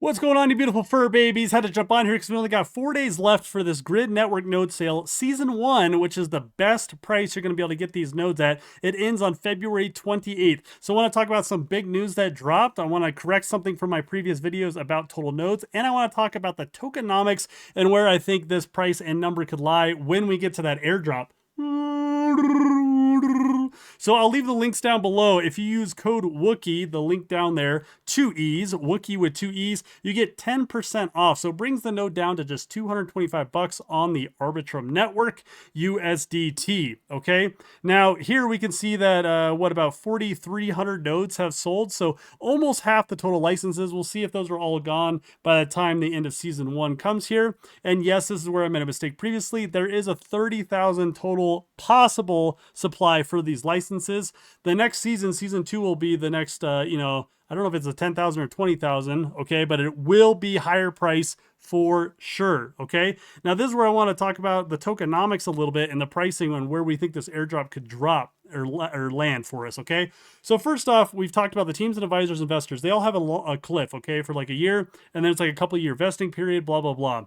What's going on, you beautiful fur babies? Had to jump on here because we only got 4 days left for this Grid Network node sale, Season 1, which is the best price you're going to be able to get these nodes at. It ends on February 28th. So I want to talk about some big news that dropped. I want to correct something from my previous videos about total nodes, and I want to talk about the tokenomics and where I think this price and number could lie when we get to that airdrop. So I'll leave the links down below. If you use code Wookie, the link down there, 2 E's, Wookie with 2 E's, you get 10% off. So it brings the node down to just 225 bucks on the Arbitrum network, USDT. Okay. Now here we can see that about 4,300 nodes have sold. So almost half the total licenses. We'll see if those are all gone by the time the end of season 1 comes here. And yes, this is where I made a mistake previously. There is a 30,000 total possible supply for these licenses. The next season 2 will be the next, I don't know if it's a 10,000 or 20,000, okay, but it will be higher price for sure, okay? Now this is where I want to talk about the tokenomics a little bit and the pricing on where we think this airdrop could drop or land for us, okay? So first off, we've talked about the teams and advisors, investors. They all have a cliff, okay, for like a year, and then it's like a couple of year vesting period, blah, blah, blah.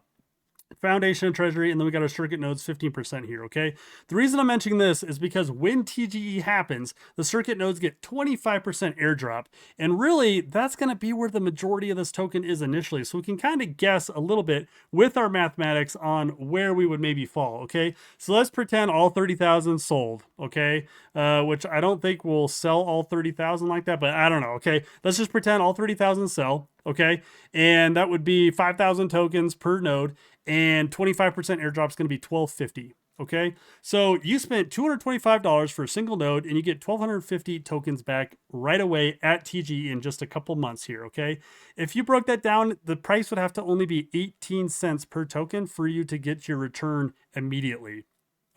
Foundation and Treasury, and then we got our circuit nodes 15% here, okay? The reason I'm mentioning this is because when TGE happens, the circuit nodes get 25% airdrop, and really, that's going to be where the majority of this token is initially, so we can kind of guess a little bit with our mathematics on where we would maybe fall, okay? So let's pretend all 30,000 sold, okay? Which I don't think we'll sell all 30,000 like that, but I don't know, okay? Let's just pretend all 30,000 sell, okay? And that would be 5,000 tokens per node, and 25% airdrop is going to be $1,250. Okay, so you spent $225 for a single node, and you get 1,250 tokens back right away at TGE in just a couple months here. Okay, if you broke that down, the price would have to only be 18 cents per token for you to get your return immediately.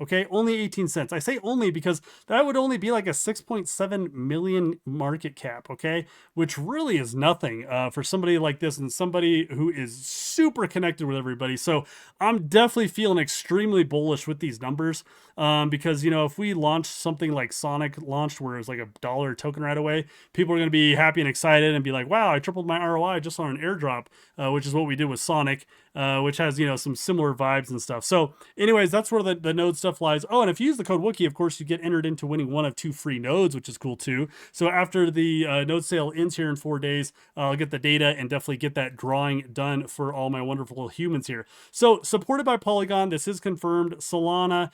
Okay, only 18 cents. I say only because that would only be like a 6.7 million market cap, okay? Which really is nothing for somebody like this and somebody who is super connected with everybody. So I'm definitely feeling extremely bullish with these numbers because, if we launch something like Sonic launched where it's like $1 token right away, people are going to be happy and excited and be like, wow, I tripled my ROI just on an airdrop, which is what we did with Sonic, which has, some similar vibes and stuff. So anyways, that's where the node stuff lies. Oh, and if you use the code Wookie, of course, you get entered into winning one of 2 free nodes, which is cool too. So after the node sale ends here in 4 days, I'll get the data and definitely get that drawing done for all my wonderful humans here. So supported by Polygon, this is confirmed. Solana,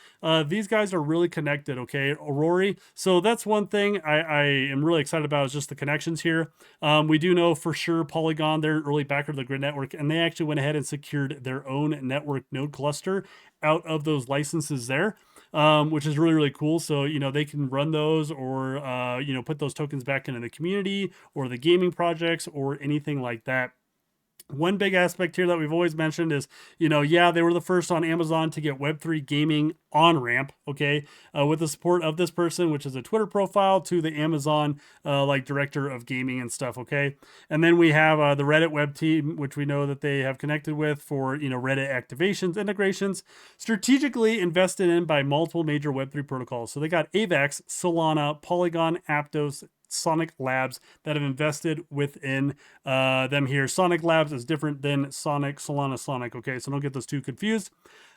these guys are really connected, okay? Aurori. So that's one thing I am really excited about is just the connections here. We do know for sure Polygon, they're an early backer of the Grid Network, and they actually went ahead and secured their own network node cluster out of those licenses there, which is really, really cool. So, they can run those or, put those tokens back into the community or the gaming projects or anything like that. One big aspect here that we've always mentioned is, yeah, they were the first on Amazon to get Web3 gaming on ramp, okay, with the support of this person, which is a Twitter profile to the Amazon, director of gaming and stuff, okay. And then we have the Reddit web team, which we know that they have connected with for, Reddit activations, integrations, strategically invested in by multiple major Web3 protocols. So they got AVAX, Solana, Polygon, Aptos, Sonic Labs that have invested within them here. Sonic Labs is different than Sonic, Solana, Sonic, okay? So don't get those two confused.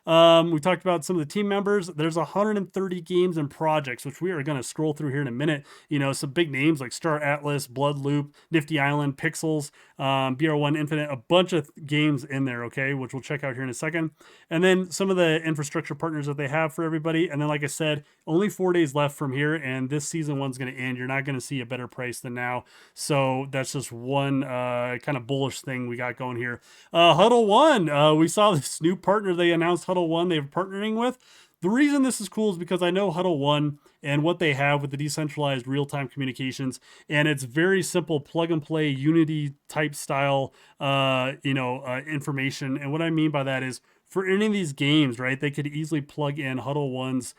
We talked about some of the team members. There's 130 games and projects, which we are going to scroll through here in a minute. Some big names like Star Atlas, Blood Loop, Nifty Island, Pixels, BR1 Infinite, a bunch of games in there, okay, which we'll check out here in a second. And then some of the infrastructure partners that they have for everybody. And then, like I said, only 4 days left from here, and this season 1's going to end. You're not going to see a better price than now. So that's just one kind of bullish thing we got going here. Huddle One, we saw this new partner they announced, Huddle One, they're partnering with. The reason this is cool is because I know Huddle One and what they have with the decentralized real-time communications, and it's very simple plug and play Unity type style, information. And what I mean by that is for any of these games, right, they could easily plug in Huddle One's,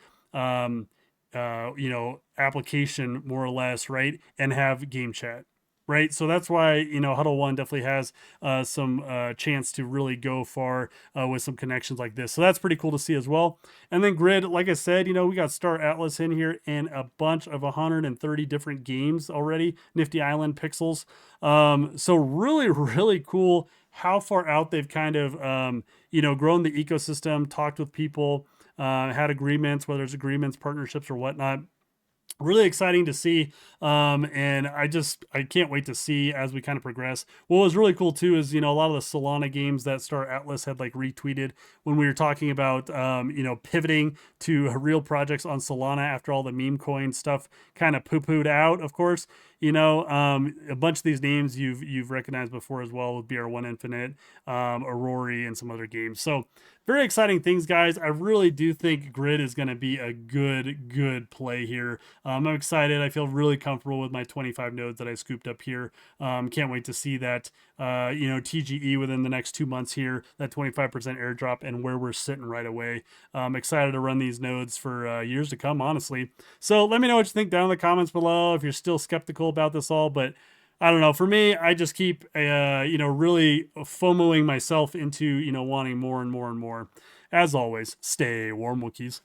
application more or less, right, and have game chat. right? So that's why, you know, Huddle One definitely has some chance to really go far with some connections like this. So that's pretty cool to see as well. And then Grid, like I said, you know, we got Star Atlas in here and a bunch of 130 different games already. Nifty Island, Pixels. So really, really cool how far out they've kind of, you know, grown the ecosystem, talked with people, had agreements, whether it's agreements, partnerships, or whatnot. Really exciting to see, and I can't wait to see as we kind of progress. What was really cool too is, you know, a lot of the Solana games that Star Atlas had like retweeted when we were talking about, you know, pivoting to real projects on Solana after all the meme coin stuff kind of poo-pooed out, of course. You know, a bunch of these names you've recognized before as well, with BR1 Infinite, Aurori, and some other games. So very exciting things, guys. I really do think Grid is going to be a good play here. I'm excited. I feel really comfortable with my 25 nodes that I scooped up here. Can't wait to see that, you know, TGE within the next 2 months here, that 25% airdrop, and where we're sitting right away. I'm excited to run these nodes for years to come, honestly. So let me know what you think down in the comments below if you're still skeptical about this all, but I don't know. For me, I just keep, you know, really FOMOing myself into, you know, wanting more and more and more. As always, stay warm, Wookiees.